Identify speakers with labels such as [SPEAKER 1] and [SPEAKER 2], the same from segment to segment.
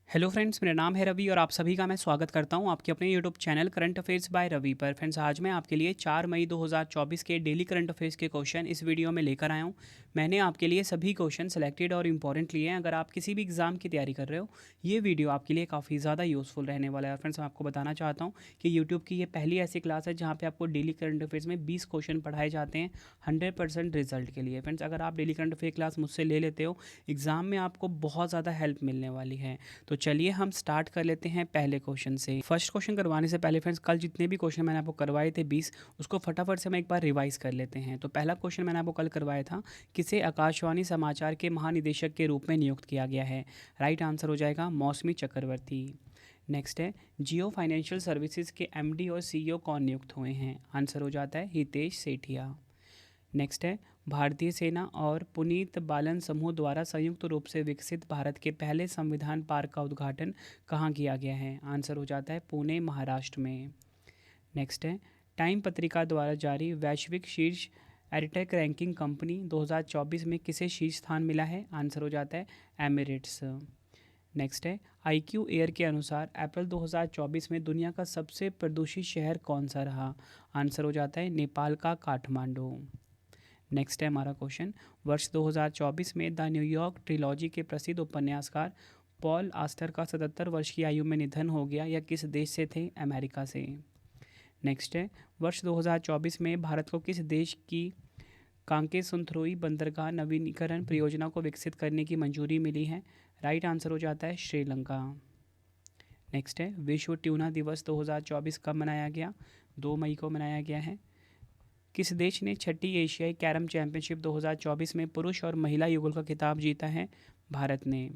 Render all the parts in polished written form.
[SPEAKER 1] Hello friends, मेरा नाम है रवि और आप सभी का मैं स्वागत करता हूं आपके अपने YouTube channel current affairs by Ravi पर। फ्रेंड्स, आज मैं आपके लिए 4 मई 2024 के डेली करंट अफेयर्स के क्वेश्चन इस वीडियो में लेकर आया हूं। मैंने आपके लिए सभी क्वेश्चन सेलेक्टेड और इंपॉर्टेंट लिए हैं। अगर आप किसी भी एग्जाम की तैयारी कर रहे हो, ये वीडियो आपके लिए काफ़ी ज़्यादा यूज़फुल रहने वाला है। फ्रेंड्स, मैं आपको बताना चाहता हूँ कि यूट्यूब की ये पहली ऐसी क्लास है जहाँ पर आपको डेली करंट अफेयर्स में 20 क्वेश्चन पढ़ाए जाते हैं 100% रिजल्ट के लिए। फ्रेंड्स, अगर आप डेली करंट अफेयर क्लास मुझसे ले लेते हो, एग्ज़ाम में आपको बहुत ज़्यादा हेल्प मिलने वाली है। तो चलिए हम स्टार्ट कर लेते हैं पहले क्वेश्चन से। फर्स्ट क्वेश्चन करवाने से पहले फ्रेंड्स, कल जितने भी क्वेश्चन मैंने आपको करवाए थे 20, उसको फटाफट से मैं एक बार रिवाइज कर लेते हैं। तो पहला क्वेश्चन मैंने आपको कल करवाया था, किसे आकाशवाणी समाचार के महानिदेशक के रूप में नियुक्त किया गया है। राइट आंसर हो जाएगा मौसमी चक्रवर्ती। नेक्स्ट है, जियो फाइनेंशियल सर्विसेज के एमडी और सीईओ कौन नियुक्त हुए हैं। आंसर हो जाता है हितेश सेठिया। नेक्स्ट है, भारतीय सेना और पुनीत बालन समूह द्वारा संयुक्त रूप से विकसित भारत के पहले संविधान पार्क का उद्घाटन कहाँ किया गया है। आंसर हो जाता है पुणे, महाराष्ट्र में। नेक्स्ट है, टाइम पत्रिका द्वारा जारी वैश्विक शीर्ष एडटेक रैंकिंग कंपनी 2024 में किसे शीर्ष स्थान मिला है। आंसर हो जाता है एमिरेट्स। नेक्स्ट है, IQ एयर के अनुसार अप्रैल 2024 में दुनिया का सबसे प्रदूषित शहर कौन सा रहा। आंसर हो जाता है नेपाल का काठमांडू। नेक्स्ट है हमारा क्वेश्चन, वर्ष 2024 में द न्यूयॉर्क ट्रिलॉजी के प्रसिद्ध उपन्यासकार पॉल आस्टर का 77 वर्ष की आयु में निधन हो गया। यह किस देश से थे। अमेरिका से। नेक्स्ट है, वर्ष 2024 में भारत को किस देश की कांके सुनथरोई बंदरगाह नवीनीकरण परियोजना को विकसित करने की मंजूरी मिली है। राइट आंसर हो जाता है श्रीलंका। नेक्स्ट है, विश्व ट्यूना दिवस 2024 कब मनाया गया। 2 मई को मनाया गया है। किस देश ने छठी एशियाई कैरम चैंपियनशिप 2024 में पुरुष और महिला युगल का खिताब जीता है। भारत ने।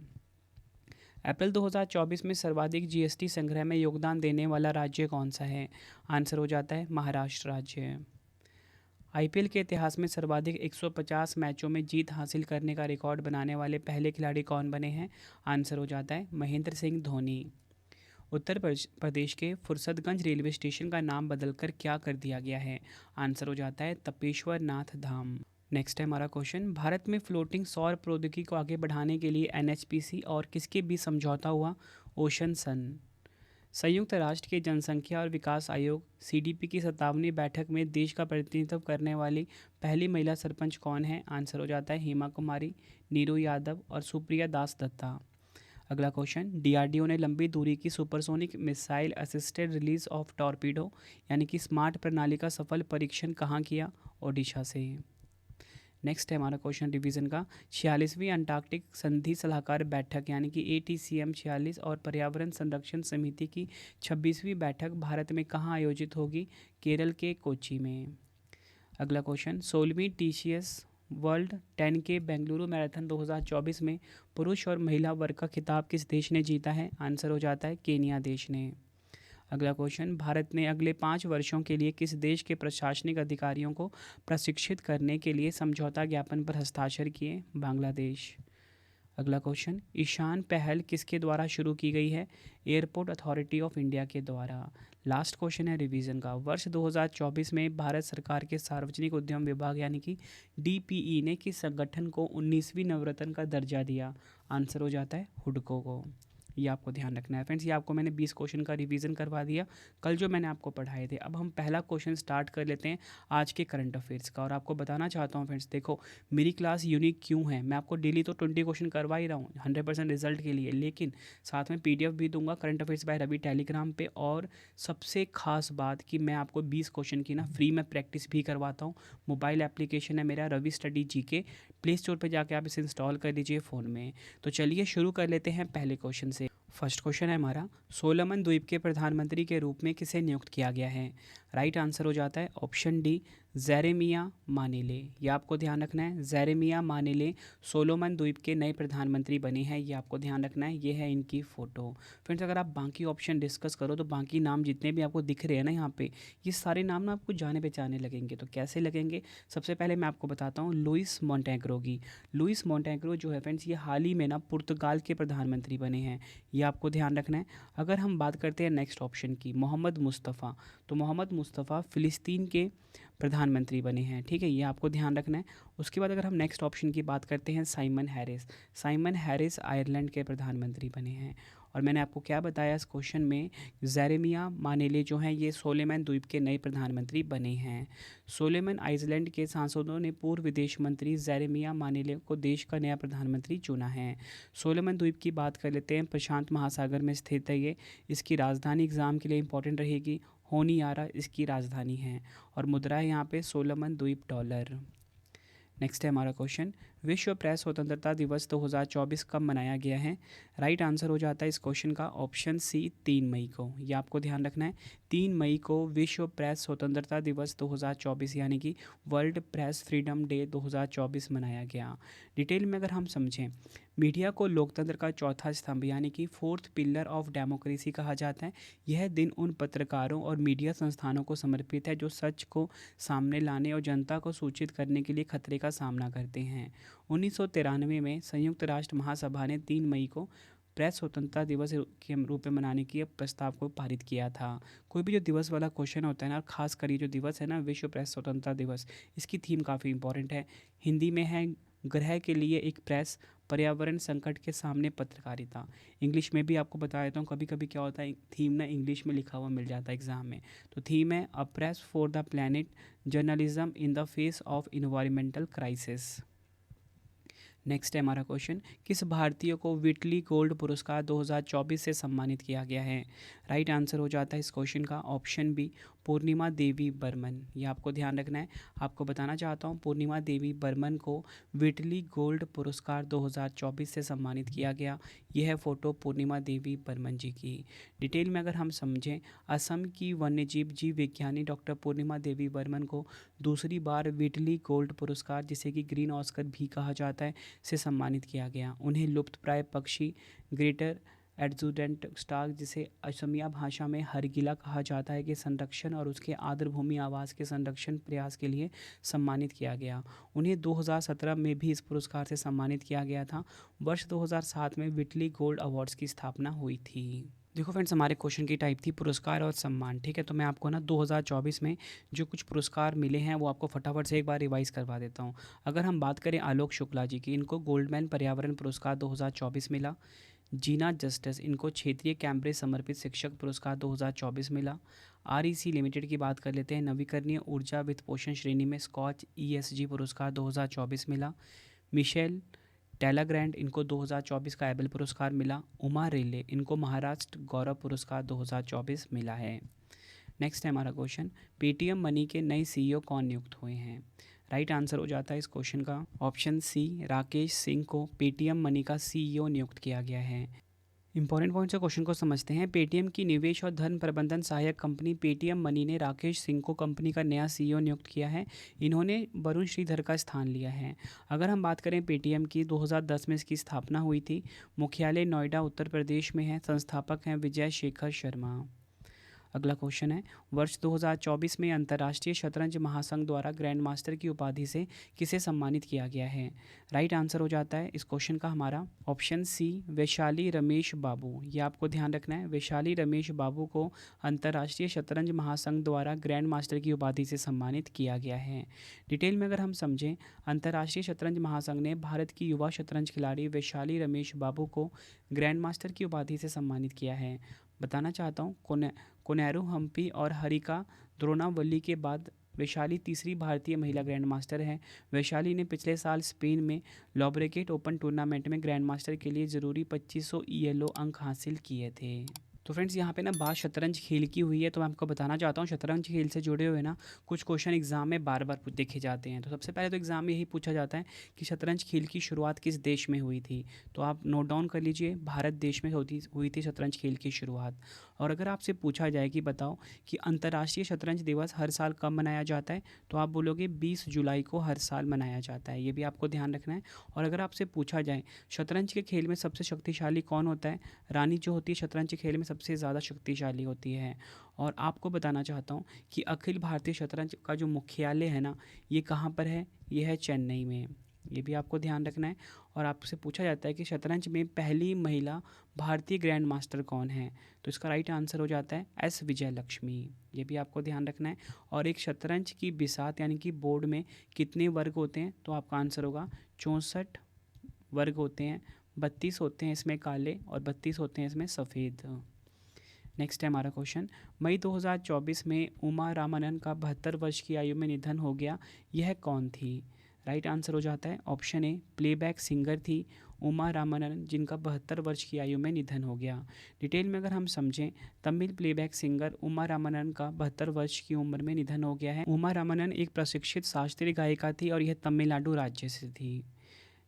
[SPEAKER 1] अप्रैल 2024 में सर्वाधिक GST संग्रह में योगदान देने वाला राज्य कौन सा है। आंसर हो जाता है महाराष्ट्र राज्य। IPL के इतिहास में सर्वाधिक 150 मैचों में जीत हासिल करने का रिकॉर्ड बनाने वाले पहले खिलाड़ी कौन बने हैं। आंसर हो जाता है महेंद्र सिंह धोनी। उत्तर प्रदेश के फुर्सतगंज रेलवे स्टेशन का नाम बदलकर क्या कर दिया गया है। आंसर हो जाता है तपेश्वर नाथ धाम। नेक्स्ट है हमारा क्वेश्चन, भारत में फ्लोटिंग सौर प्रौद्योगिकी को आगे बढ़ाने के लिए NHPC और किसके बीच समझौता हुआ। ओशन सन। संयुक्त राष्ट्र के जनसंख्या और विकास आयोग CDP की 57वीं बैठक में देश का प्रतिनिधित्व करने वाली पहली महिला सरपंच कौन है। आंसर हो जाता है हेमा कुमारी, नीरू यादव और सुप्रिया दास दत्ता। अगला क्वेश्चन, DRDO ने लंबी दूरी की supersonic missile assisted release of torpedo यानी कि स्मार्ट प्रणाली का सफल परीक्षण कहाँ किया। ओडिशा से। नेक्स्ट है हमारा क्वेश्चन रिवीजन का, 46वीं अंटार्कटिक संधि सलाहकार बैठक यानी कि ATCM 46 और पर्यावरण संरक्षण समिति की 26वीं बैठक भारत में कहाँ आयोजित होगी। केरल के कोच्चि में। अगला क्वेश्चन, 16वीं TCS world 10K Bengaluru marathon 2024 में पुरुष और महिला वर्ग का खिताब किस देश ने जीता है। आंसर हो जाता है केनिया देश ने। अगला क्वेश्चन, भारत ने अगले 5 वर्षों के लिए किस देश के प्रशासनिक अधिकारियों को प्रशिक्षित करने के लिए समझौता ज्ञापन पर हस्ताक्षर किए। बांग्लादेश। अगला क्वेश्चन, ईशान पहल किसके द्वारा शुरू की गई है। एयरपोर्ट अथॉरिटी ऑफ इंडिया के द्वारा। लास्ट क्वेश्चन है रिवीजन का, वर्ष 2024 में भारत सरकार के सार्वजनिक उद्यम विभाग यानी कि DPE ने किस संगठन को 19वीं नवरत्न का दर्जा दिया। आंसर हो जाता है हुडको को। ये आपको ध्यान रखना है फ्रेंड्स। ये आपको मैंने 20 क्वेश्चन का रिवीजन करवा दिया कल जो मैंने आपको पढ़ाए थे। अब हम पहला क्वेश्चन स्टार्ट कर लेते हैं आज के करंट अफेयर्स का। और आपको बताना चाहता हूँ फ्रेंड्स, देखो मेरी क्लास यूनिक क्यों है। मैं आपको डेली तो 20 क्वेश्चन करवा ही रहा हूँ 100% रिजल्ट के लिए, लेकिन साथ में PDF भी दूंगा current affairs by Ravi Telegram पे। और सबसे खास बात कि मैं आपको 20 क्वेश्चन की ना फ्री में प्रैक्टिस भी करवाता हूँ। मोबाइल एप्लीकेशन है मेरा Ravi study GK, play store पर जाके आप इसे इंस्टॉल कर लीजिए फ़ोन में। तो चलिए शुरू कर लेते हैं पहले क्वेश्चन से। फर्स्ट क्वेश्चन है हमारा, सोलोमन द्वीप के प्रधानमंत्री के रूप में किसे नियुक्त किया गया है। राइट आंसर हो जाता है ऑप्शन डी जेरेमिया मानेले। ये आपको ध्यान रखना है, जेरेमिया मानेले सोलोमन द्वीप के नए प्रधानमंत्री बने हैं। ये आपको ध्यान रखना है। ये है इनकी फ़ोटो। फ्रेंड्स, अगर आप बाकी ऑप्शन डिस्कस करो तो बाकी नाम जितने भी आपको दिख रहे हैं ना यहाँ पे, ये सारे नाम ना आपको जाने पहचाने लगेंगे। तो कैसे लगेंगे, सबसे पहले मैं आपको बताता हूँ लुइस मोंटेग्रो की। लुइस मोंटेग्रो जो है फ्रेंड्स, ये हाल ही में ना पुर्तगाल के प्रधानमंत्री बने हैं। ये आपको ध्यान रखना है। अगर हम बात करते हैं नेक्स्ट ऑप्शन की, मोहम्मद मुस्तफ़ा, तो मोहम्मद मुस्तफ़ा फ़िलिस्तीन के प्रधानमंत्री बने हैं। ठीक है, ये आपको ध्यान रखना है। उसके बाद अगर हम नेक्स्ट ऑप्शन की बात करते हैं, Simon Harris. Simon Harris Ireland के प्रधानमंत्री बने हैं। और मैंने आपको क्या बताया इस क्वेश्चन में, जेरेमिया मानेले जो हैं ये सोलोमन द्वीप के नए प्रधानमंत्री बने हैं। सोलोमन आइलैंड के सांसदों ने पूर्व विदेश मंत्री जेरेमिया मानेले को देश का नया प्रधानमंत्री चुना है। सोलोमन द्वीप की बात कर लेते हैं, प्रशांत महासागर में स्थित है ये। इसकी राजधानी एग्जाम के लिए इंपॉर्टेंट रहेगी, होनियारा इसकी राजधानी है, और मुद्रा है यहाँ पे सोलोमन द्वीप डॉलर। नेक्स्ट है हमारा क्वेश्चन, विश्व प्रेस स्वतंत्रता दिवस 2024 कब मनाया गया है? राइट आंसर हो जाता है इस क्वेश्चन का ऑप्शन सी, 3 मई को। ये आपको ध्यान रखना है, 3 मई को विश्व प्रेस स्वतंत्रता दिवस 2024 यानी कि वर्ल्ड प्रेस फ्रीडम डे 2024 मनाया गया। डिटेल में अगर हम समझें, मीडिया को लोकतंत्र का चौथा स्तंभ यानी कि फोर्थ पिलर ऑफ डेमोक्रेसी कहा जाता है। यह दिन उन पत्रकारों और मीडिया संस्थानों को समर्पित है जो सच को सामने लाने और जनता को सूचित करने के लिए खतरे का सामना करते हैं। 1993 में संयुक्त राष्ट्र महासभा ने 3 मई को प्रेस स्वतंत्रता दिवस के रूप में मनाने की प्रस्ताव को पारित किया था। कोई भी जो दिवस वाला क्वेश्चन होता है ना, खास कर ये जो दिवस है ना, विश्व प्रेस स्वतंत्रता दिवस, इसकी थीम काफ़ी इंपॉर्टेंट है। हिंदी में है ग्रह के लिए एक प्रेस, पर्यावरण संकट के सामने पत्रकारिता। इंग्लिश में भी आपको बता देता हूँ, कभी कभी क्या होता है थीम ना इंग्लिश में लिखा हुआ मिल जाता है एग्जाम में। तो थीम है a press for the planet, journalism in the face of environmental crisis. Next है हमारा क्वेश्चन, किस भारतीय को व्हिटली गोल्ड पुरस्कार 2024 से सम्मानित किया गया है? राइट आंसर हो जाता है इस क्वेश्चन का ऑप्शन बी, पूर्णिमा देवी बर्मन। ये आपको ध्यान रखना है। आपको बताना चाहता हूँ, पूर्णिमा देवी बर्मन को व्हिटली गोल्ड पुरस्कार 2024 से सम्मानित किया गया। यह है फ़ोटो पूर्णिमा देवी बर्मन जी की। डिटेल में अगर हम समझें, असम की वन्यजीव जीव विज्ञानी डॉक्टर पूर्णिमा देवी बर्मन को दूसरी बार व्हिटली गोल्ड पुरस्कार, जिसे कि ग्रीन ऑस्कर भी कहा जाता है, से सम्मानित किया गया। उन्हें लुप्तप्राय पक्षी ग्रेटर एडजुडेंट स्टार, जिसे असमिया भाषा में हरगिला कहा जाता है, के संरक्षण और उसके आर्द्रभूमि आवास के संरक्षण प्रयास के लिए सम्मानित किया गया। उन्हें 2017 में भी इस पुरस्कार से सम्मानित किया गया था। वर्ष 2007 में व्हिटली गोल्ड अवार्ड्स की स्थापना हुई थी। देखो फ्रेंड्स, हमारे क्वेश्चन की टाइप थी पुरस्कार और सम्मान, ठीक है। तो मैं आपको ना 2024 में जो कुछ पुरस्कार मिले हैं वो आपको फटाफट से एक बार रिवाइज करवा देता हूँ। अगर हम बात करें आलोक शुक्ला जी की, इनको गोल्डमैन पर्यावरण पुरस्कार 2024 मिला। जीना जस्टिस, इनको क्षेत्रीय कैम्ब्रिज समर्पित शिक्षक पुरस्कार 2024 मिला। REC लिमिटेड की बात कर लेते हैं, नवीकरणीय ऊर्जा वित्त पोषण श्रेणी में स्कॉच ESG पुरस्कार 2024 मिला। मिशेल टेलाग्रैंड, इनको 2024 का एबल पुरस्कार मिला। उमा रेले, इनको महाराष्ट्र गौरव पुरस्कार 2024 मिला है। नेक्स्ट है हमारा क्वेश्चन, पेटीएम मनी के नए CEO कौन नियुक्त हुए हैं? राइट आंसर हो जाता है इस क्वेश्चन का ऑप्शन सी, राकेश सिंह को पेटीएम मनी का CEO नियुक्त किया गया है। इंपॉर्टेंट पॉइंट से क्वेश्चन को समझते हैं। पेटीएम की निवेश और धन प्रबंधन सहायक कंपनी पेटीएम मनी ने राकेश सिंह को कंपनी का नया CEO नियुक्त किया है। इन्होंने वरुण श्रीधर का स्थान लिया है। अगर हम बात करें पेटीएम की, 2010 में इसकी स्थापना हुई थी। मुख्यालय नोएडा उत्तर प्रदेश में है। संस्थापक हैं विजय शेखर शर्मा। अगला क्वेश्चन है, वर्ष 2024 में अंतर्राष्ट्रीय शतरंज महासंघ द्वारा ग्रैंड मास्टर की उपाधि से किसे सम्मानित किया गया है? राइट आंसर हो जाता है इस क्वेश्चन का हमारा ऑप्शन सी, वैशाली रमेश बाबू। ये आपको ध्यान रखना है, वैशाली रमेश बाबू को अंतर्राष्ट्रीय शतरंज महासंघ द्वारा ग्रैंड मास्टर की उपाधि से सम्मानित किया गया है। डिटेल में अगर हम समझें, अंतर्राष्ट्रीय शतरंज महासंघ ने भारत की युवा शतरंज खिलाड़ी वैशाली रमेश बाबू को ग्रैंड मास्टर की उपाधि से सम्मानित किया है। बताना चाहता हूँ, कोनेरू हम्पी और हरिका द्रोणावली के बाद वैशाली तीसरी भारतीय महिला ग्रैंड मास्टर है। वैशाली ने पिछले साल स्पेन में लॉब्रेकेट ओपन टूर्नामेंट में ग्रैंड मास्टर के लिए ज़रूरी 2500 ELO अंक हासिल किए थे। तो फ्रेंड्स, यहाँ पे ना बात शतरंज खेल की हुई है, तो मैं आपको बताना चाहता हूँ शतरंज खेल से जुड़े हुए ना कुछ क्वेश्चन एग्जाम में बार बार देखे जाते हैं। तो सबसे पहले तो एग्जाम में यही पूछा जाता है कि शतरंज खेल की शुरुआत किस देश में हुई थी। तो आप नोट डाउन कर लीजिए, भारत देश में हुई थी शतरंज खेल की शुरुआत। और अगर आपसे पूछा जाए कि बताओ कि अंतर्राष्ट्रीय शतरंज दिवस हर साल कब मनाया जाता है, तो आप बोलोगे 20 जुलाई को हर साल मनाया जाता है। ये भी आपको ध्यान रखना है। और अगर आपसे पूछा जाए शतरंज के खेल में सबसे शक्तिशाली कौन होता है, रानी जो होती है शतरंज के खेल में सबसे ज़्यादा शक्तिशाली होती है। और आपको बताना चाहता हूँ कि अखिल भारतीय शतरंज का जो मुख्यालय है ना, ये कहाँ पर है? ये है चेन्नई में। ये भी आपको ध्यान रखना है। और आपसे पूछा जाता है कि शतरंज में पहली महिला भारतीय ग्रैंड मास्टर कौन है, तो इसका राइट आंसर हो जाता है S विजयलक्ष्मी। ये भी आपको ध्यान रखना है। और एक शतरंज की बिसात यानी कि बोर्ड में कितने वर्ग होते हैं, तो आपका आंसर होगा 64 वर्ग होते हैं। 32 होते हैं इसमें काले और 32 होते हैं इसमें सफ़ेद। नेक्स्ट है हमारा क्वेश्चन, मई 2024 में उमा रामानंद का 72 वर्ष की आयु में निधन हो गया, यह कौन थी? राइट आंसर हो जाता है ऑप्शन ए, प्लेबैक सिंगर थी उमा रामानंद, जिनका 72 वर्ष की आयु में निधन हो गया। डिटेल में अगर हम समझें, तमिल प्लेबैक सिंगर उमा रामानंद का 72 वर्ष की उम्र में निधन हो गया है। उमा रामानंद एक प्रशिक्षित शास्त्रीय गायिका थी और यह तमिलनाडु राज्य से थी।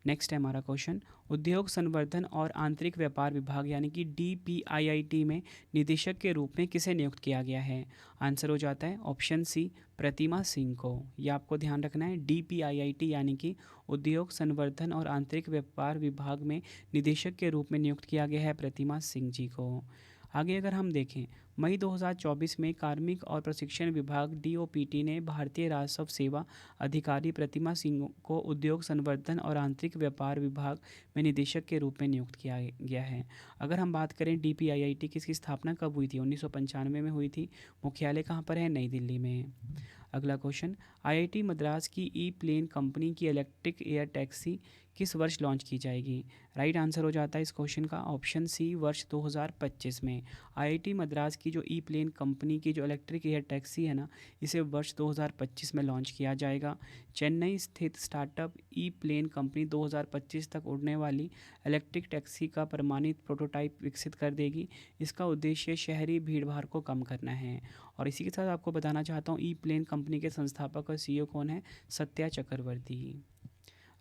[SPEAKER 1] नेक्स्ट है हमारा क्वेश्चन, उद्योग संवर्धन और आंतरिक व्यापार विभाग यानी कि DPIIT में निदेशक के रूप में किसे नियुक्त किया गया है? आंसर हो जाता है ऑप्शन सी, प्रतिमा सिंह को। ये आपको ध्यान रखना है, DPIIT यानी कि उद्योग संवर्धन और आंतरिक व्यापार विभाग में निदेशक के रूप में नियुक्त किया गया है प्रतिमा सिंह जी को। आगे अगर हम देखें, मई 2024 में कार्मिक और प्रशिक्षण विभाग DOPT ने भारतीय राजस्व सेवा अधिकारी प्रतिमा सिंह को उद्योग संवर्धन और आंतरिक व्यापार विभाग में निदेशक के रूप में नियुक्त किया गया है। अगर हम बात करें DPIIT की इसकी स्थापना कब हुई थी? 1995 में हुई थी। मुख्यालय कहाँ पर है? नई दिल्ली में। अगला क्वेश्चन, IIT मद्रास की ई-प्लेन कंपनी की इलेक्ट्रिक एयर टैक्सी किस वर्ष लॉन्च की जाएगी? राइट आंसर हो जाता है इस क्वेश्चन का ऑप्शन सी, वर्ष 2025 में। IIT मद्रास की जो ई-प्लेन कंपनी की जो इलेक्ट्रिक एयर टैक्सी है ना, इसे वर्ष 2025 में लॉन्च किया जाएगा। चेन्नई स्थित स्टार्टअप ई-प्लेन कंपनी 2025 तक उड़ने वाली इलेक्ट्रिक टैक्सी का प्रमाणित प्रोटोटाइप विकसित कर देगी। इसका उद्देश्य शहरी भीड़भाड़ को कम करना है। और इसी के साथ आपको बताना चाहता हूँ, ई-प्लेन कंपनी के संस्थापक और CEO कौन है? सत्या चक्रवर्ती।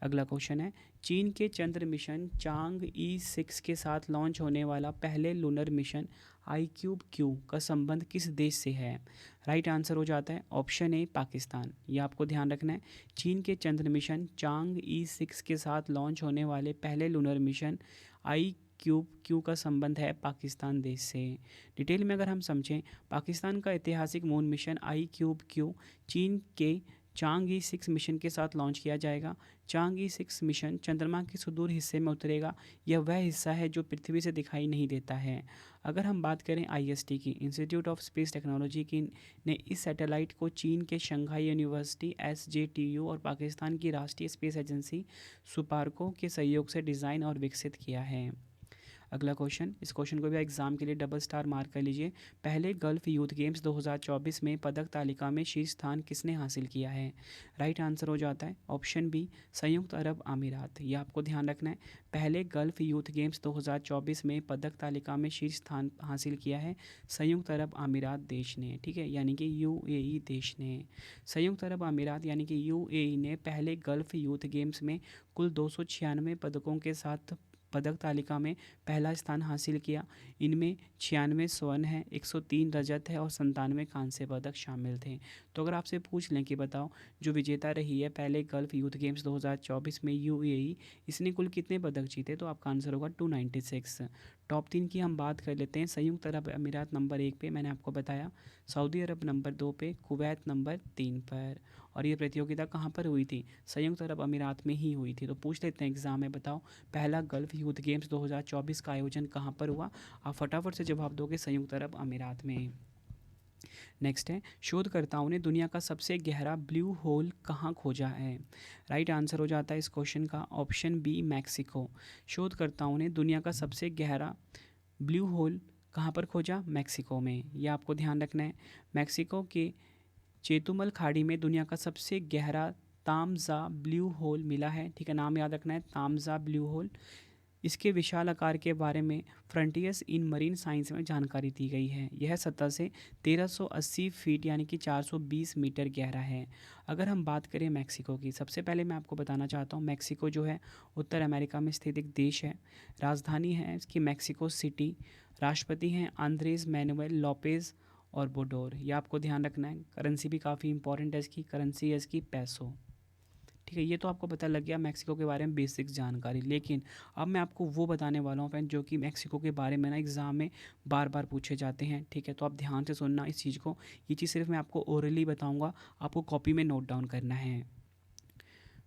[SPEAKER 1] अगला क्वेश्चन है, चीन के चंद्र मिशन चांग-E6 के साथ लॉन्च होने वाला पहले लूनर मिशन iCube-Q का संबंध किस देश से है? राइट आंसर हो जाता है ऑप्शन ए, पाकिस्तान। ये आपको ध्यान रखना है, चीन के चंद्र मिशन चांग-E6 के साथ लॉन्च होने वाले पहले लूनर मिशन iCube-Q का संबंध है पाकिस्तान देश से। डिटेल में अगर हम समझें, पाकिस्तान का ऐतिहासिक मून मिशन iCube-Q चीन के चांग-E6 मिशन के साथ लॉन्च किया जाएगा। चांग-E6 मिशन चंद्रमा के सुदूर हिस्से में उतरेगा। यह वह हिस्सा है जो पृथ्वी से दिखाई नहीं देता है। अगर हम बात करें IST की, इंस्टीट्यूट ऑफ स्पेस टेक्नोलॉजी की, ने इस सैटेलाइट को चीन के शंघाई यूनिवर्सिटी SJTU और पाकिस्तान की राष्ट्रीय स्पेस एजेंसी सुपार्को के सहयोग से डिज़ाइन और विकसित किया है। अगला क्वेश्चन, इस क्वेश्चन को भी एग्जाम के लिए डबल स्टार मार्क कर लीजिए। पहले गल्फ यूथ गेम्स 2024 में पदक तालिका में शीर्ष स्थान किसने हासिल किया है? राइट आंसर हो जाता है ऑप्शन बी, संयुक्त अरब अमीरात। ये आपको ध्यान रखना है, पहले गल्फ यूथ गेम्स 2024 में पदक तालिका में शीर्ष स्थान हासिल किया है संयुक्त अरब अमीरात देश ने। ठीक है, यानी कि UAE देश ने। संयुक्त अरब अमीरात यानी कि UAE ने पहले गल्फ यूथ गेम्स में कुल 296 पदकों के साथ पदक तालिका में पहला स्थान हासिल किया। इनमें 96 स्वर्ण है, 103 रजत है और 97 कांस्य पदक शामिल थे। तो अगर आपसे पूछ लें कि बताओ, जो विजेता रही है पहले गल्फ यूथ गेम्स 2024 में UAE, इसने कुल कितने पदक जीते? तो आपका आंसर होगा 296। टॉप 3 की हम बात कर लेते हैं। संयुक्त अरब अमीरात नंबर 1 पे, मैंने आपको बताया। सऊदी अरब नंबर 2 पे, कुवैत नंबर 3 पर। और ये प्रतियोगिता कहाँ पर हुई थी? संयुक्त अरब अमीरात में ही हुई थी। तो पूछ लेते हैं एग्जाम में, बताओ पहला गल्फ यूथ गेम्स 2024 का आयोजन कहाँ पर हुआ? आप फटाफट से जवाब दोगे संयुक्त अरब अमीरात में। नेक्स्ट है, शोधकर्ताओं ने दुनिया का सबसे गहरा ब्लू होल कहाँ खोजा है? राइट आंसर हो जाता है इस क्वेश्चन का ऑप्शन बी, मैक्सिको। शोधकर्ताओं ने दुनिया का सबसे गहरा ब्लू होल कहाँ पर खोजा? मैक्सिको में। यह आपको ध्यान रखना है, मैक्सिको के चेतुमल खाड़ी में दुनिया का सबसे गहरा तामजा ब्लू होल मिला है। ठीक है, नाम याद रखना है, तामजा ब्लू होल। इसके विशाल आकार के बारे में फ्रंटियर्स इन मरीन साइंस में जानकारी दी गई है। यह सतह से 1380 फीट यानी कि 420 मीटर गहरा है। अगर हम बात करें मैक्सिको की, सबसे पहले मैं आपको बताना चाहता हूँ, मैक्सिको जो है उत्तर अमेरिका में स्थित एक देश है। राजधानी है इसकी मैक्सिको सिटी। राष्ट्रपति हैं आंद्रेस मैनुएल लोपेज और बोडोर। ये आपको ध्यान रखना है। करेंसी भी काफ़ी इंपॉर्टेंट है इसकी, करेंसी है इसकी पैसो। ठीक है, ये तो आपको पता लग गया मैक्सिको के बारे में बेसिक जानकारी। लेकिन अब मैं आपको वो बताने वाला हूँ फ्रेंड, जो कि मैक्सिको के बारे में ना एग्ज़ाम में बार बार पूछे जाते हैं। ठीक है, तो आप ध्यान से सुनना इस चीज़ को। ये चीज़ सिर्फ मैं आपको ओरली बताऊँगा, आपको कॉपी में नोट डाउन करना है।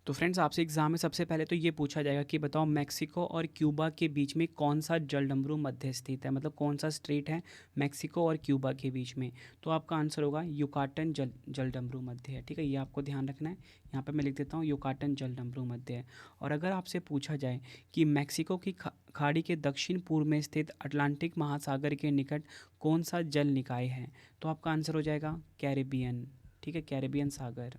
[SPEAKER 1] तो फ्रेंड्स आपसे एग्जाम में सबसे पहले तो ये पूछा जाएगा कि बताओ मेक्सिको और क्यूबा के बीच में कौन सा जलडमरू मध्य स्थित है, मतलब कौन सा स्ट्रेट है मेक्सिको और क्यूबा के बीच में। तो आपका आंसर होगा युकाटन जलडमरू मध्य है। ठीक है, ये आपको ध्यान रखना है। यहाँ पे मैं लिख देता हूँ युकाटन जलडमरू मध्य है। और अगर आपसे पूछा जाए कि मेक्सिको की खाड़ी के दक्षिण पूर्व में स्थित अटलांटिक महासागर के निकट कौन सा जल निकाय है, तो आपका आंसर हो जाएगा कैरेबियन। ठीक है, कैरेबियन सागर।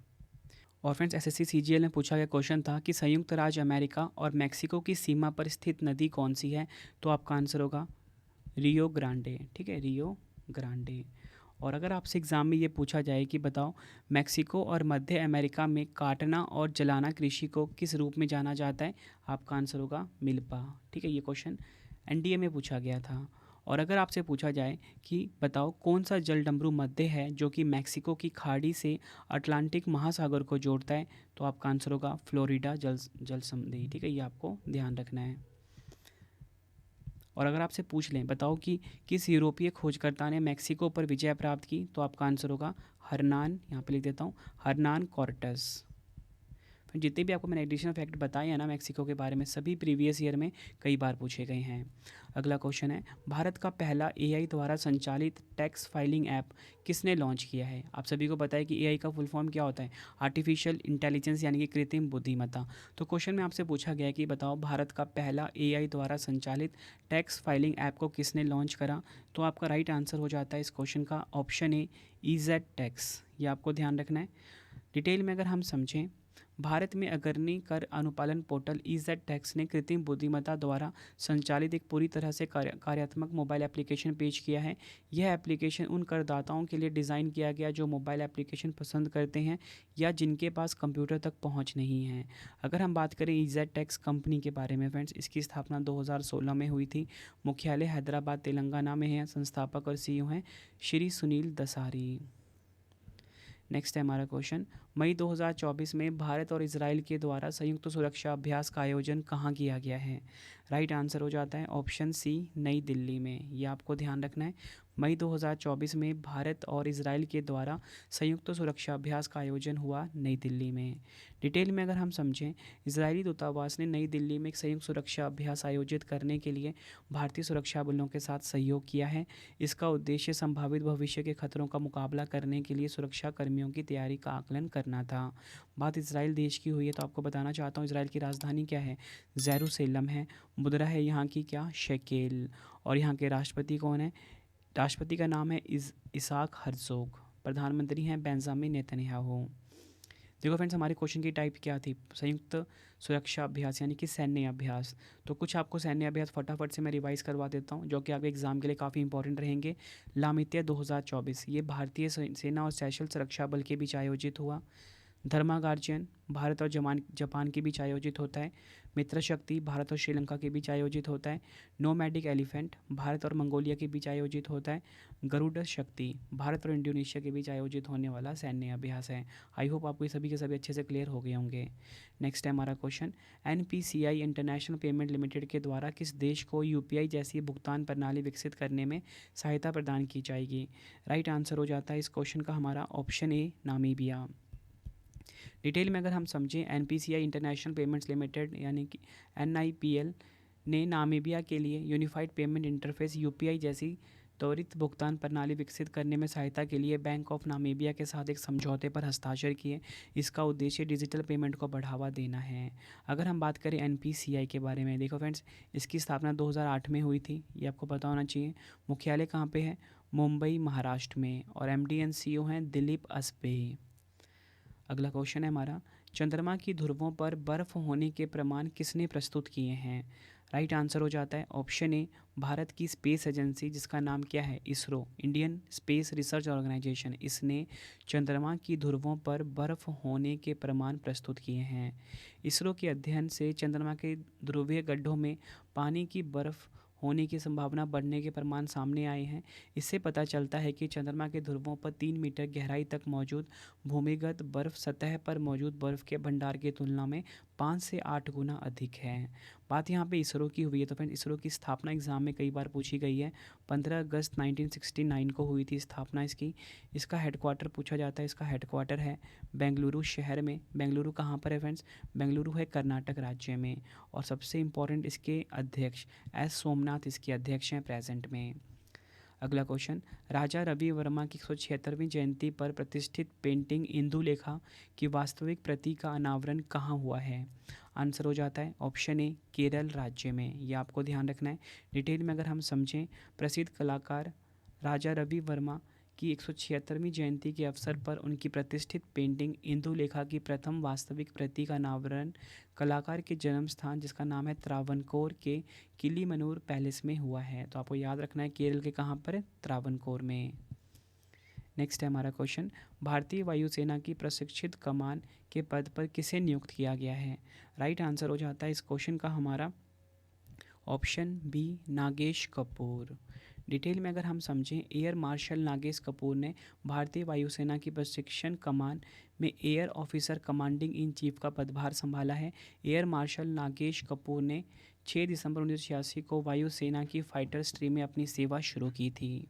[SPEAKER 1] और फ्रेंड्स एसएससी सीजीएल में पूछा गया क्वेश्चन था कि संयुक्त राज्य अमेरिका और मेक्सिको की सीमा पर स्थित नदी कौन सी है, तो आपका आंसर होगा रियो ग्रांडे। ठीक है, रियो ग्रांडे। और अगर आपसे एग्ज़ाम में ये पूछा जाए कि बताओ मेक्सिको और मध्य अमेरिका में काटना और जलाना कृषि को किस रूप में जाना जाता है, आपका आंसर होगा मिल्पा। ठीक है, ये क्वेश्चन एनडीए में पूछा गया था। और अगर आपसे पूछा जाए कि बताओ कौन सा जलडमरू मध्य है जो कि मैक्सिको की खाड़ी से अटलांटिक महासागर को जोड़ता है, तो आपका आंसर होगा फ्लोरिडा जल संधि। ठीक है, ये आपको ध्यान रखना है। और अगर आपसे पूछ लें बताओ कि किस यूरोपीय खोजकर्ता ने मैक्सिको पर विजय प्राप्त की, तो आपका आंसर होगा हरनान, यहाँ पे लिख देता हूँ, हरनान कॉर्टस। फिर जितने भी आपको मैंने एडिशनल फैक्ट बताए हैं ना मैक्सिको के बारे में, सभी प्रीवियस ईयर में कई बार पूछे गए हैं। अगला क्वेश्चन है, भारत का पहला एआई द्वारा संचालित टैक्स फाइलिंग ऐप किसने लॉन्च किया है। आप सभी को पता है कि एआई का फुल फॉर्म क्या होता है, आर्टिफिशियल इंटेलिजेंस यानी कि कृत्रिम बुद्धिमत्ता। तो क्वेश्चन में आपसे पूछा गया कि बताओ भारत का पहला एआई द्वारा संचालित टैक्स फाइलिंग ऐप को किसने लॉन्च करा, तो आपका राइट आंसर हो जाता है इस क्वेश्चन का ऑप्शन ए ईजेड टैक्स। ये आपको ध्यान रखना है। डिटेल में अगर हम समझें, भारत में अग्रणी कर अनुपालन पोर्टल ईजेड टैक्स ने कृत्रिम बुद्धिमत्ता द्वारा संचालित एक पूरी तरह से कार्यात्मक मोबाइल एप्लीकेशन पेश किया है। यह एप्लीकेशन उन करदाताओं के लिए डिज़ाइन किया गया जो मोबाइल एप्लीकेशन पसंद करते हैं या जिनके पास कंप्यूटर तक पहुंच नहीं है। अगर हम बात करें ईजेड टैक्स कंपनी के बारे में फ्रेंड्स, इसकी स्थापना 2016 में हुई थी। मुख्यालय हैदराबाद तेलंगाना में है। संस्थापक और सीईओ हैं श्री सुनील दसारी। नेक्स्ट है हमारा क्वेश्चन, मई 2024 में भारत और इजराइल के द्वारा संयुक्त सुरक्षा अभ्यास का आयोजन कहाँ किया गया है। राइट आंसर हो जाता है ऑप्शन सी नई दिल्ली में। ये आपको ध्यान रखना है। मई 2024 में भारत और इजराइल के द्वारा संयुक्त सुरक्षा अभ्यास का आयोजन हुआ नई दिल्ली में। डिटेल में अगर हम समझें, इजरायली दूतावास ने नई दिल्ली में एक संयुक्त सुरक्षा अभ्यास आयोजित करने के लिए भारतीय सुरक्षा बलों के साथ सहयोग किया है। इसका उद्देश्य संभावित भविष्य के खतरों का मुकाबला करने के लिए सुरक्षा कर्मियों की तैयारी का आकलन करना था। बात इजराइल देश की हुई है तो आपको बताना चाहता हूँ इजराइल की राजधानी क्या है, जेरूसलम है। मुद्रा है यहाँ की क्या, शेकेल। और यहाँ के राष्ट्रपति कौन है, राष्ट्रपति का नाम है इसाक हर्जोग। प्रधानमंत्री हैं बेंजामिन नेतन्याहू। देखो फ्रेंड्स हमारे क्वेश्चन की टाइप क्या थी, संयुक्त सुरक्षा अभ्यास यानी कि सैन्य अभ्यास। तो कुछ आपको सैन्य अभ्यास फटाफट से मैं रिवाइज करवा देता हूँ जो कि आपके एग्जाम के लिए काफ़ी इंपॉर्टेंट रहेंगे। लामित्य 2024 ये भारतीय सेना और सैशल सुरक्षा बल के बीच आयोजित हुआ। धर्मागार्जियन भारत और जापान के बीच आयोजित होता है। मित्र शक्ति भारत और श्रीलंका के बीच आयोजित होता है। नोमैडिक एलिफेंट भारत और मंगोलिया के बीच आयोजित होता है। गरुड़ शक्ति भारत और इंडोनेशिया के बीच आयोजित होने वाला सैन्य अभ्यास है। आई होप आपको ये सभी के सभी अच्छे से क्लियर हो गए होंगे। नेक्स्ट है हमारा question, NPCI international payment limited के द्वारा किस देश को यूपीआई जैसी भुगतान प्रणाली विकसित करने में सहायता प्रदान की जाएगी। राइट आंसर हो जाता है इस क्वेश्चन का हमारा ऑप्शन ए नामीबिया। डिटेल में अगर हम समझें, एनपीसीआई इंटरनेशनल पेमेंट्स लिमिटेड यानी कि एनआईपीएल ने नामीबिया के लिए यूनिफाइड पेमेंट इंटरफेस यूपीआई जैसी त्वरित भुगतान प्रणाली विकसित करने में सहायता के लिए बैंक ऑफ नामीबिया के साथ एक समझौते पर हस्ताक्षर किए। इसका उद्देश्य डिजिटल पेमेंट को बढ़ावा देना है। अगर हम बात करें एनपीसीआई के बारे में, देखो फ्रेंड्स इसकी स्थापना 2008 में हुई थी, ये आपको पता होना चाहिए। मुख्यालय कहाँ पे है, मुंबई महाराष्ट्र में। और एमडी एंड सीईओ हैं दिलीप अस्पे। अगला क्वेश्चन है हमारा, चंद्रमा की ध्रुवों पर बर्फ होने के प्रमाण किसने प्रस्तुत किए हैं। राइट आंसर हो जाता है ऑप्शन ए भारत की स्पेस एजेंसी जिसका नाम क्या है, ISRO, Indian space research organisation. इसने चंद्रमा की ध्रुवों पर बर्फ होने के प्रमाण प्रस्तुत किए हैं। इसरो के अध्ययन से चंद्रमा के ध्रुवीय गड्ढों में पानी की बर्फ होने की संभावना बढ़ने के प्रमाण सामने आए हैं। इससे पता चलता है कि चंद्रमा के ध्रुवों पर 3 मीटर गहराई तक मौजूद भूमिगत बर्फ सतह पर मौजूद बर्फ के भंडार की तुलना में 5 से 8 गुना अधिक है। बात यहाँ पे इसरो की हुई है, तो फ्रेंड इसरो की स्थापना एग्जाम में कई बार पूछी गई है। 15 अगस्त 1969 को हुई थी स्थापना इसकी। इसका हेडक्वार्टर पूछा जाता है, इसका हेडक्वार्टर है बेंगलुरु शहर में। बेंगलुरु कहाँ पर है फ्रेंड्स? बेंगलुरु है कर्नाटक राज्य में। और सबसे इम्पोर्टेंट इसके अध्यक्ष एस सोमनाथ इसके अध्यक्ष हैं प्रेजेंट में। अगला क्वेश्चन, राजा रवि वर्मा की 176वीं जयंती पर प्रतिष्ठित पेंटिंग इंदुलेखा की वास्तविक प्रति का अनावरण कहाँ हुआ है? आंसर हो जाता है ऑप्शन ए केरल राज्य में। ये आपको ध्यान रखना है। डिटेल में अगर हम समझें, प्रसिद्ध कलाकार राजा रवि वर्मा की 176वीं जयंती के अवसर पर उनकी प्रतिष्ठित पेंटिंग इंदुलेखा की प्रथम वास्तविक प्रति का अनावरण कलाकार के जन्म स्थान जिसका नाम है त्रावणकोर के किलीमनूर पैलेस में हुआ है। तो आपको याद रखना है केरल के कहाँ पर? त्रावणकोर में। नेक्स्ट है हमारा क्वेश्चन, भारतीय वायुसेना की प्रशिक्षित कमान के पद पर किसे नियुक्त किया गया है? राइट आंसर हो जाता है इस क्वेश्चन का हमारा option B Nagesh Kapoor. Detail में अगर हम समझें, एयर मार्शल नागेश कपूर ने भारतीय वायुसेना की प्रशिक्षण कमान में air officer commanding in chief का पदभार संभाला है। एयर मार्शल नागेश कपूर ने 6 दिसंबर 1986 को वायुसेना की फाइटर स्ट्रीम में अपनी सेवा शुरू की थी।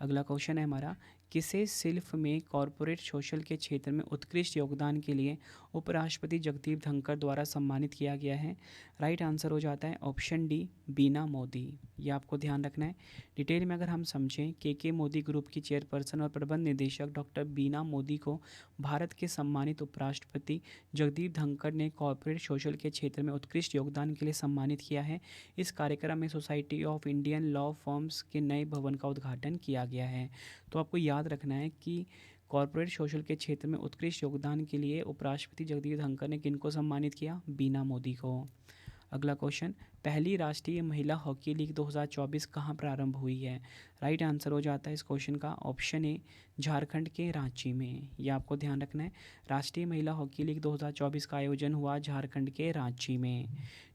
[SPEAKER 1] अगला क्वेश्चन है हमारा, किसे सिल्फ में कॉरपोरेट सोशल के क्षेत्र में उत्कृष्ट योगदान के लिए उपराष्ट्रपति जगदीप धनखड़ द्वारा सम्मानित किया गया है? राइट आंसर हो जाता है ऑप्शन डी बीना मोदी। ये आपको ध्यान रखना है। डिटेल में अगर हम समझें, के मोदी ग्रुप की चेयरपर्सन और प्रबंध निदेशक डॉक्टर बीना मोदी को भारत के सम्मानित उपराष्ट्रपति जगदीप धनखड़ ने कॉरपोरेट सोशल के क्षेत्र में उत्कृष्ट योगदान के लिए सम्मानित किया है। इस कार्यक्रम में society of Indian law firms के नए भवन का उद्घाटन किया गया है। तो आपको याद रखना है कि कॉरपोरेट सोशल के क्षेत्र में उत्कृष्ट योगदान के लिए उपराष्ट्रपति जगदीप धनखड़ ने किनको सम्मानित किया? बीना मोदी को। अगला क्वेश्चन, पहली राष्ट्रीय महिला हॉकी लीग 2024 कहाँ प्रारंभ हुई है? राइट आंसर हो जाता है इस क्वेश्चन का ऑप्शन ए झारखंड के रांची में। यह आपको ध्यान रखना है। राष्ट्रीय महिला हॉकी लीग 2024 का आयोजन हुआ झारखंड के रांची में।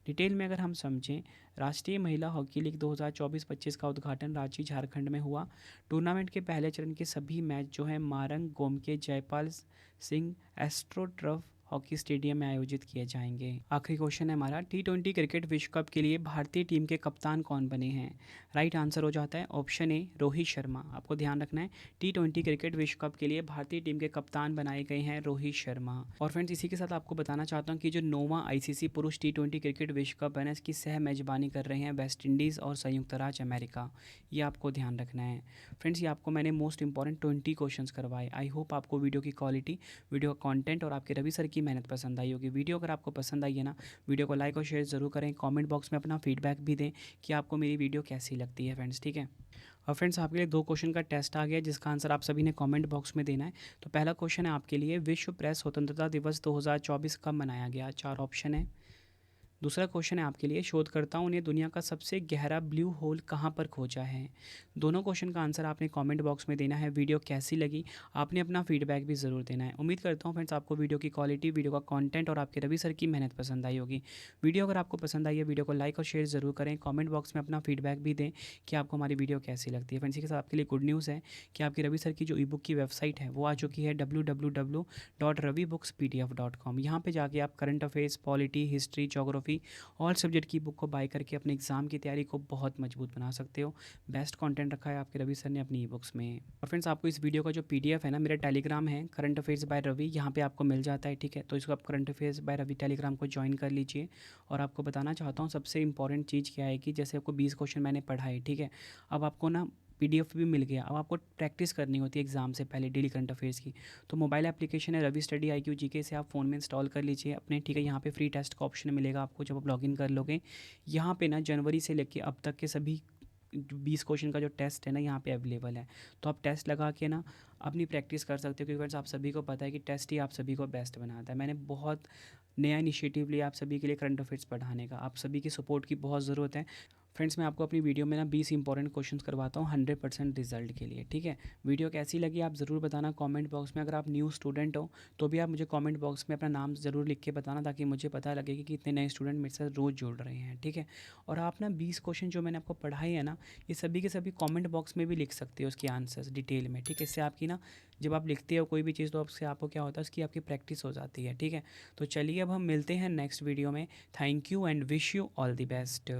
[SPEAKER 1] डिटेल में अगर हम समझें, राष्ट्रीय महिला हॉकी लीग 2024-25 का उद्घाटन रांची झारखंड में हुआ। टूर्नामेंट के पहले चरण के सभी मैच जो है Marang Gomke Jaipal Singh astroturf hockey stadium में आयोजित किए जाएंगे। आखिरी क्वेश्चन है हमारा, T20 क्रिकेट विश्व कप के लिए भारतीय टीम के कप्तान कौन बने हैं? राइट आंसर हो जाता है ऑप्शन ए रोहित शर्मा। आपको ध्यान रखना है, T20 क्रिकेट विश्व कप के लिए भारतीय टीम के कप्तान बनाए गए हैं रोहित शर्मा। और फ्रेंड्स, इसी के साथ आपको बताना चाहता हूँ कि जो 9वां ICC पुरुष T20 क्रिकेट विश्व कप है ना, इसकी सह मेजबानी कर रहे हैं वेस्ट इंडीज़ और संयुक्त राज्य अमेरिका। ये आपको ध्यान रखना है। फ्रेंड्स, ये आपको मैंने मोस्ट इंपॉर्टेंट 20 क्वेश्चन करवाए। आई होप आपको वीडियो की क्वालिटी, वीडियो का कंटेंट और आपके रवि सर की मेहनत पसंद आई होगी। वीडियो अगर आपको पसंद आई है ना, वीडियो को लाइक और शेयर ज़रूर करें। कमेंट बॉक्स में अपना फीडबैक भी दें कि आपको मेरी वीडियो कैसी लगती है फ्रेंड्स, ठीक है। और फ्रेंड्स, आपके लिए 2 क्वेश्चन का टेस्ट आ गया जिसका आंसर आप सभी ने कमेंट बॉक्स में देना है। तो पहला क्वेश्चन है आपके लिए, विश्व प्रेस स्वतंत्रता दिवस 2024 कब मनाया गया? 4 ऑप्शन है। दूसरा क्वेश्चन है आपके लिए, शोधकर्ताओं ने दुनिया का सबसे गहरा ब्लू होल कहाँ पर खोजा है? दोनों क्वेश्चन का आंसर आपने कमेंट बॉक्स में देना है। वीडियो कैसी लगी आपने अपना फीडबैक भी ज़रूर देना है। उम्मीद करता हूँ फ्रेंड्स आपको वीडियो की क्वालिटी, वीडियो का कंटेंट और आपके रवि सर की मेहनत पसंद आई होगी। वीडियो अगर आपको पसंद आई है, वीडियो को लाइक और शेयर ज़रूर करें। कमेंट बॉक्स में अपना फीडबैक भी दें कि आपको हमारी वीडियो कैसी लगती है। फ्रेंड्स, इसी के साथ आपके लिए गुड न्यूज़ है कि आपकी रवि सर की जो ई बुक की वेबसाइट है वो आ चुकी है www.ravibooks.pdf.com। यहाँ पर जाके आप current affairs, polity, history, geography all subject की बुक को बाय करके अपने एग्जाम की तैयारी को बहुत मजबूत बना सकते हो। बेस्ट कंटेंट रखा है आपके रवि सर ने अपनी ई बुक्स में। और फ्रेंड्स, आपको इस वीडियो का जो PDF है ना, मेरा टेलीग्राम है करंट अफेयर्स बाय रवि, यहाँ पे आपको मिल जाता है, ठीक है। तो इसको आप current affairs by Ravi Telegram को ज्वाइन कर लीजिए। और आपको बताना चाहता हूँ सबसे इंपॉर्टेंट चीज़ क्या है कि जैसे आपको 20 क्वेश्चन मैंने पढ़ाए, ठीक है। अब आपको ना PDF भी मिल गया। अब आपको प्रैक्टिस करनी होती है एग्जाम से पहले डेली करंट अफेयर्स की। तो मोबाइल एप्लीकेशन है रवि स्टडी IQ GK से आप फ़ोन में इंस्टॉल कर लीजिए अपने, ठीक है। यहाँ पे फ्री टेस्ट का ऑप्शन मिलेगा आपको जब आप लॉगिन कर लोगे। यहाँ पे ना जनवरी से लेके अब तक के सभी 20 क्वेश्चन का जो टेस्ट है ना यहाँ पे अवेलेबल है। तो आप टेस्ट लगा के ना अपनी प्रैक्टिस कर सकते हो, क्योंकि फ्रेंड्स आप सभी को पता है कि टेस्ट ही आप सभी को बेस्ट बनाता है। मैंने बहुत नया इनिशिएटिव लिया आप सभी के लिए करंट अफेयर्स पढ़ाने का। आप सभी की सपोर्ट की बहुत ज़रूरत है। फ्रेंड्स मैं आपको अपनी वीडियो में ना 20 इंपॉर्टेंट क्वेश्चंस करवाता हूँ 100% रिजल्ट के लिए, ठीक है। वीडियो कैसी लगी आप ज़रूर बताना कमेंट बॉक्स में। अगर आप न्यू स्टूडेंट हो तो भी आप मुझे कमेंट बॉक्स में अपना नाम ज़रूर लिख के बताना, ताकि मुझे पता लगे कि कितने नए स्टूडेंट मेरे साथ रोज़ जुड़ रहे हैं, ठीक है। और आप ना 20 क्वेश्चन जो मैंने आपको पढ़ाई है ना, ये सभी के सभी कॉमेंट बॉक्स में भी लिख सकते हो उसके आंसर्स डिटेल में, ठीक है। इससे आपकी ना जब आप लिखते हो कोई भी चीज़ तो उससे आपको क्या होता है, उसकी आपकी प्रैक्टिस हो जाती है, ठीक है। तो चलिए अब हम मिलते हैं नेक्स्ट वीडियो में। Thank you and wish you all the best.